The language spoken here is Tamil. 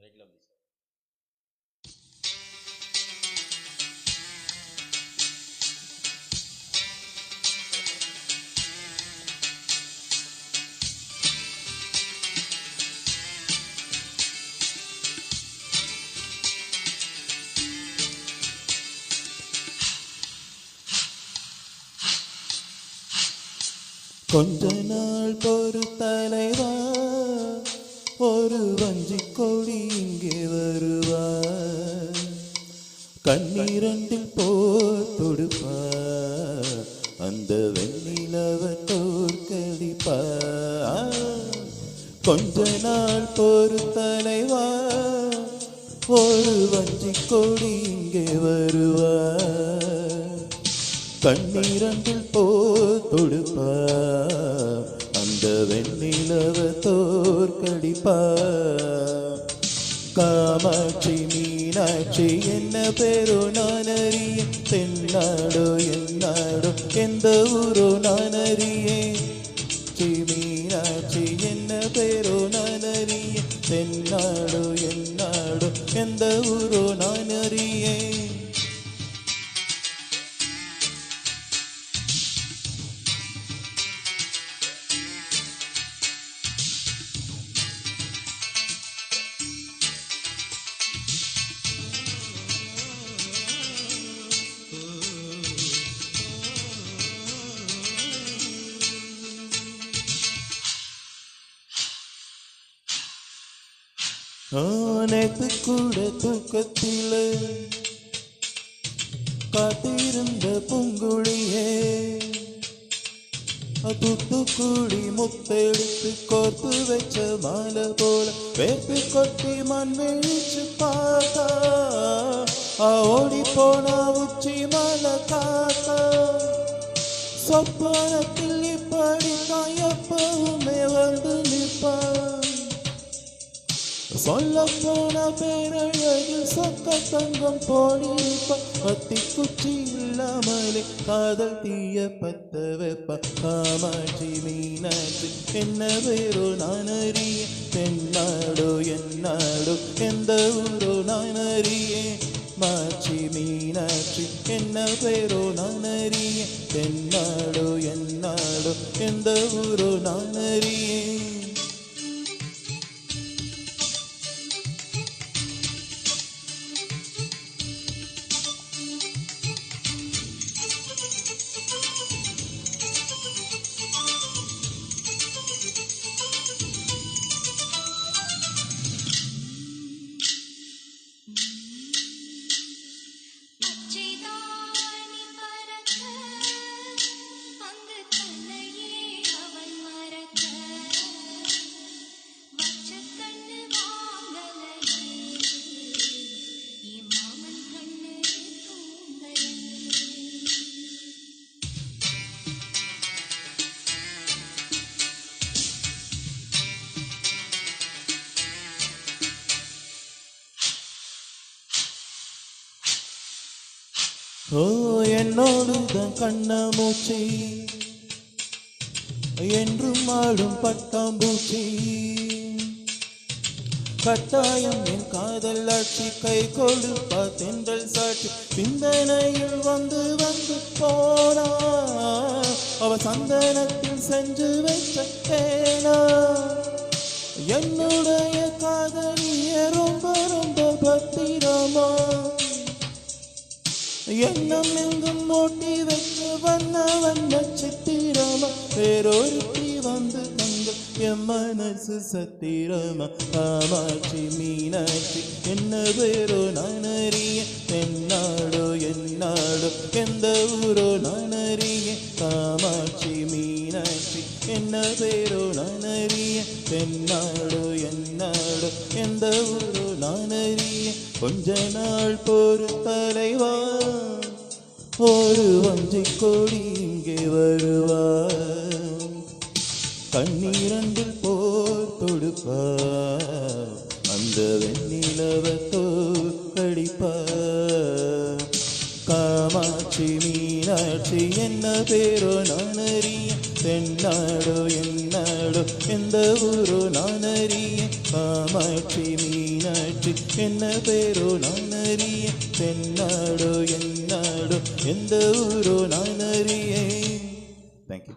regular basis. கொஞ்ச நாள் பொறு தலைவா, ஒரு வஞ்சிக் கொடி இங்கே வருவா, கண்ணீரண்டில் போர் தொடுப்பா, அந்த வெண்ணிலவ தோற்கடிப்பா. கொஞ்ச நாள் பொறு தலைவா, ஒரு வஞ்சிக் கொடி இங்கே வருவா, கண்ணீரண்டில் போர் தொடுப்பா, அந்த வெண்ணிலவ தோற்கடிப்பா. காமாட்சி மீனாட்சி என்ன பேரோ நான் அறிய, தென்னாடோ என்னாடோ எந்த ஊரோ நான் அறிய. மீனாட்சி என்ன பேரோ நான் அறிய, தென்னாடோ என்னாடோ எந்த ஊரோ நான் அறிய. நேத்து கூட தூக்கத்தில காத்திருந்த பூங்குழியே, தூத்துக்குடி முத்தெடுத்து கோர்த்து வச்ச மாலை போல வேத்து கொட்டி மண் விழிச்சு பார்த்தா, ஓடி போனா உச்சி மலை காத்தா. சொப்பனத்தில் இப்படித்தான் எப்பவுமே வந்து நிற்பான், சொல்ல போன பேரழகில் சொக்க தங்கம் போடிப்பா. பத்தி குச்சி இல்லாமலே காதல் தீய பத்த வைப்பா. காமாட்சி மீனாட்சி என்ன பேரோ நான் அறிய, தென்னாடோ என்னாடோ எந்த ஊரோ நான் அறிய. மாட்சி மீனாட்சி என்ன பேரோ நான் அறிய, தென்னாடோ என்னாடோ எந்த ஊரோ நான் அறிய. என்னோடுதான் கண்ண மூச்சி என்றும் ஆடும் பட்டாம்பூச்சி, கட்டாயம் என் காதல் ஆட்சி கை கொடுப்பா தென்றல் சாட்சி. சிந்தனையில் வந்து வந்து போனா, அவ சந்தனத்தில் செஞ்சு வைத்த தேனா. என்னுடைய காதலிய ரொம்ப ரொம்ப பத்திரமா, எண்ணம் எங்கும் ஓட்டி வைக்க வண்ண வண்ண சித்திரமா. வேறொருத்தி வந்து தங்க என் மனசு சத்திரமா. காமாட்சி மீனாட்சி என்ன பேரோ நான் அறிய, தென்னாடோ என்னாடோ எந்த ஊரோ நான் அறிய. காமாட்சி மீனாட்சி என்ன பேரோ நான் அறிய, தென்னாடோ என்னாடோ எந்த ஊரோ நான் அறிய. கொஞ்ச நாள் பொறு தலைவா, ஒரு வஞ்சிக் கொடி இங்கே வருவா, கண்ணீரண்டில் போர் தொடுப்பா, அந்த வெண்ணிலவ தோற்கடிப்பா. காமாட்சி மீனாட்சி என்ன பேரோ நான் அறிய, தென்னாடோ என்னாடோ எந்த ஊரோ நான் அறிய. காமாட்சி மீ மீனாட்சி என்ன பேரோ நான் அறிய தென்னாடோ என்னாடோ எந்த ஊரோ நான் அறிய. தேங்க்யூ.